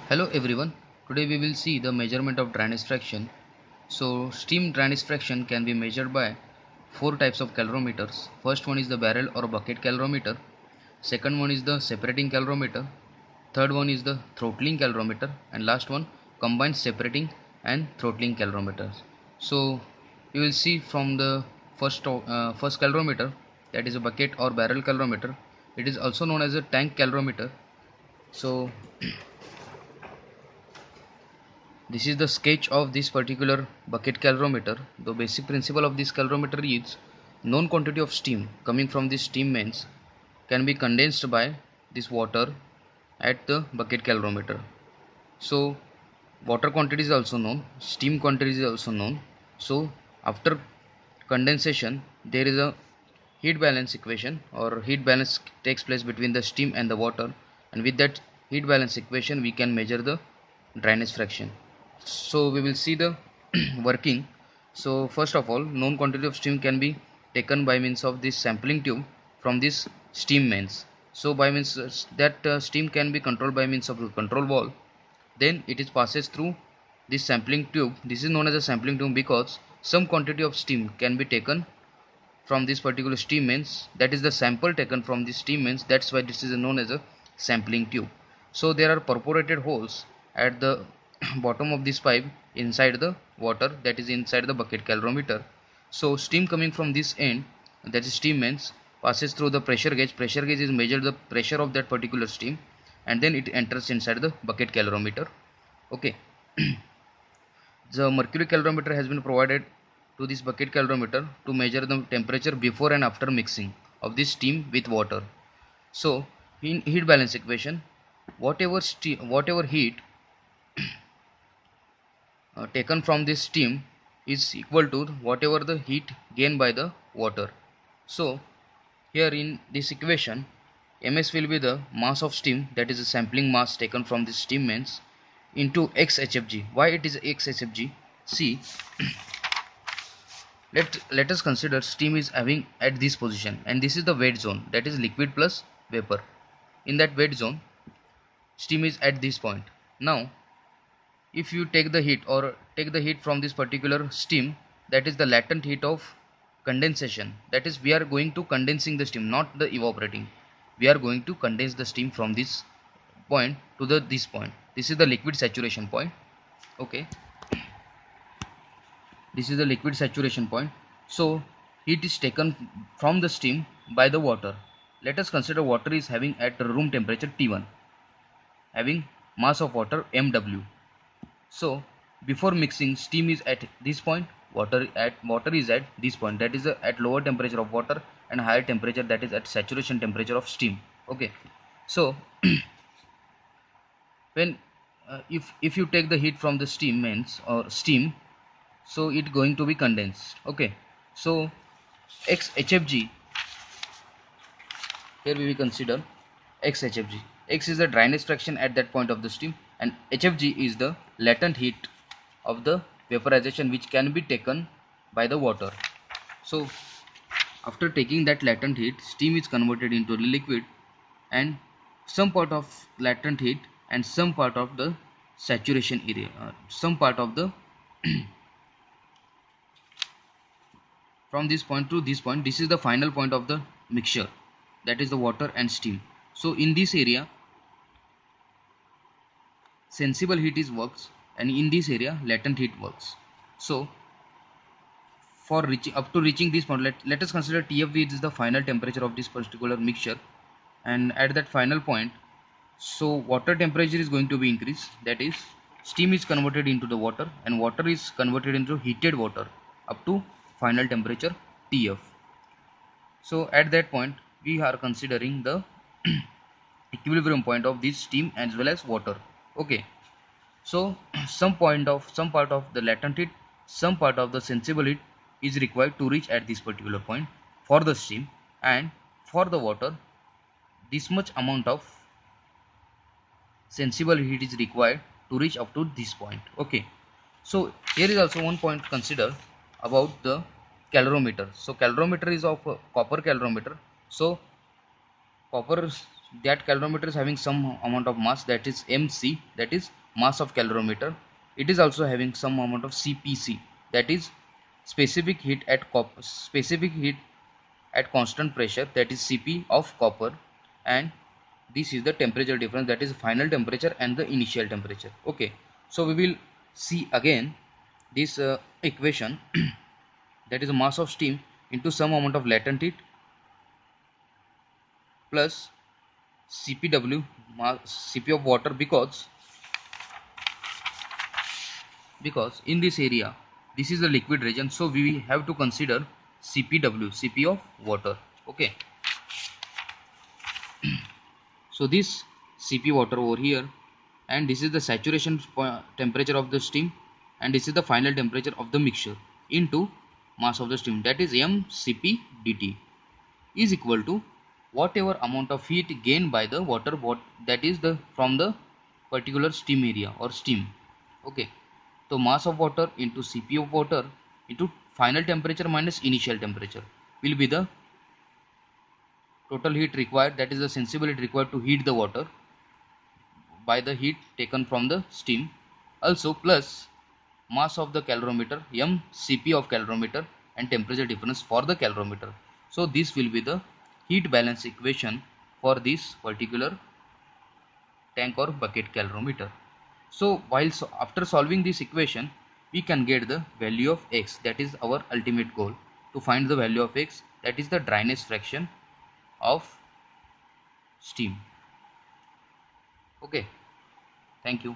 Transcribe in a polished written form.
Hello everyone, today we will see the measurement of dryness fraction. So steam dryness fraction can be measured by four types of calorimeters. First one is the barrel or bucket calorimeter, second one is the separating calorimeter, third one is the throttling calorimeter, and last one combined separating and throttling calorimeter. So you will see from the first calorimeter, that is a bucket or barrel calorimeter. It is also known as a tank calorimeter. So this is the sketch of this particular bucket calorimeter. The basic principle of this calorimeter is known quantity of steam coming from this steam mains can be condensed by this water at the bucket calorimeter. So water quantity is also known, steam quantity is also known. So after condensation there is a heat balance equation, or heat balance takes place between the steam and the water, and with that heat balance equation we can measure the dryness fraction. So we will see the working. So first of all, known quantity of steam can be taken by means of this sampling tube from this steam mains. So by means that steam can be controlled by means of the control valve. Then it is passes through this sampling tube. This is known as a sampling tube because some quantity of steam can be taken from this particular steam mains, that is the sample taken from this steam mains. That's why this is known as a sampling tube. So there are perforated holes at the bottom of this pipe inside the water, that is inside the bucket calorimeter. So steam coming from this end, that is steam mains, passes through the pressure gauge. Pressure gauge is measured the pressure of that particular steam, and then it enters inside the bucket calorimeter. Okay. The mercury calorimeter has been provided to this bucket calorimeter to measure the temperature before and after mixing of this steam with water. So in heat balance equation, whatever heat taken from this steam is equal to whatever the heat gained by the water. So here in this equation, ms will be the mass of steam, that is the sampling mass taken from this steam mains, into x hfg. Why it is x hfg? See, let us consider steam is having at this position, and this is the wet zone, that is liquid plus vapor. In that wet zone, steam is at this point. Now if you take the heat from this particular steam, that is the latent heat of condensation. That is, we are going to condensing the steam, not the evaporating. We are going to condense the steam from this point to this point. This is the liquid saturation point. Okay, this is the liquid saturation point. So heat is taken from the steam by the water. Let us consider water is having at room temperature T1, having mass of water mw. So before mixing, steam is at this point, water is at this point, that is at lower temperature of water and higher temperature, that is at saturation temperature of steam. Okay, so when if you take the heat from the steam mains or steam, so it going to be condensed. Okay, so x hfg, here we will consider x hfg. X is the dryness fraction at that point of the steam, and hfg is the latent heat of the vaporization which can be taken by the water. So after taking that latent heat, steam is converted into the liquid, and some part of latent heat and some part of the saturation area, some part of the from this point to this point, this is the final point of the mixture, that is the water and steam. So in this area sensible heat is works, and in this area latent heat works. So for reaching up to reaching this point, let us consider TF is the final temperature of this particular mixture, and at that final point, so water temperature is going to be increased, that is steam is converted into the water and water is converted into heated water up to final temperature TF. So at that point we are considering the equilibrium point of this steam as well as water. Okay, so some part of the latent heat, some part of the sensible heat is required to reach at this particular point for the steam, and for the water this much amount of sensible heat is required to reach up to this point. Okay, so here is also one point consider about the calorimeter. So calorimeter is of copper calorimeter. So copper that calorimeter is having some amount of mass, that is mc, that is mass of calorimeter. It is also having some amount of cpc, that is specific heat at constant pressure, that is cp of copper. And this is the temperature difference, that is final temperature and the initial temperature. Okay, so we will see again this equation that is mass of steam into some amount of latent heat plus cpw, cp of water, because in this area this is the liquid region, so we have to consider cpw, cp of water. Okay, so this cp water over here, and this is the saturation temperature of the steam, and this is the final temperature of the mixture into mass of the steam, that is mcp dt, is equal to whatever amount of heat gained by the water, what that is the from the particular steam area or steam. Okay, so mass of water into cp of water into final temperature minus initial temperature will be the total heat required, that is the sensible heat required to heat the water by the heat taken from the steam, also plus mass of the calorimeter mcp of calorimeter and temperature difference for the calorimeter. So this will be the heat balance equation for this particular tank or bucket calorimeter. So after solving this equation, we can get the value of x, that is our ultimate goal, to find the value of x, that is the dryness fraction of steam. Okay, thank you.